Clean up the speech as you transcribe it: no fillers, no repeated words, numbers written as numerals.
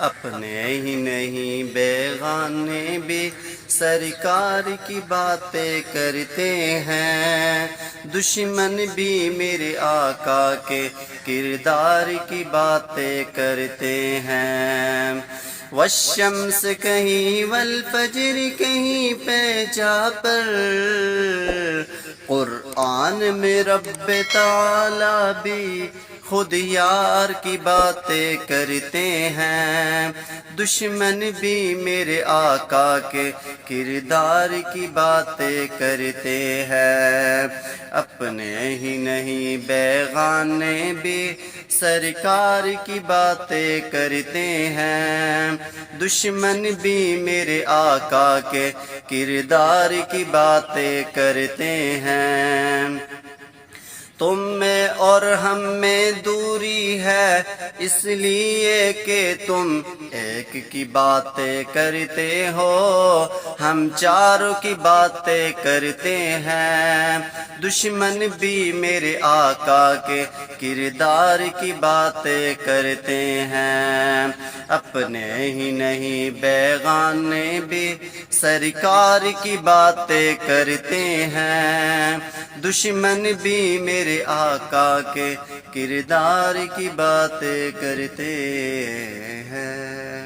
اپنے ہی نہیں بیگانے بھی سرکار کی باتیں کرتے ہیں، دشمن بھی میرے آقا کے کردار کی باتیں کرتے ہیں۔ والشمس کہیں والفجر کہیں پہ جا پر، قرآن میں رب تعالی بھی خود یار کی باتیں کرتے ہیں، دشمن بھی میرے آقا کے کردار کی باتیں کرتے ہیں۔ اپنے ہی نہیں بیگانے بھی سرکار کی باتیں کرتے ہیں، دشمن بھی میرے آقا کے کردار کی باتیں کرتے ہیں۔ تم میں اور ہم میں دوری ہے، اس لیے کہ تم ایک کی باتیں کرتے ہو، ہم چاروں کی باتیں کرتے ہیں، دشمن بھی میرے آقا کے کردار کی باتیں کرتے ہیں۔ اپنے ہی نہیں بیگانے بھی سرکار کی باتیں کرتے ہیں، دشمن بھی میرے آقا کے کردار کی باتیں کرتے ہیں۔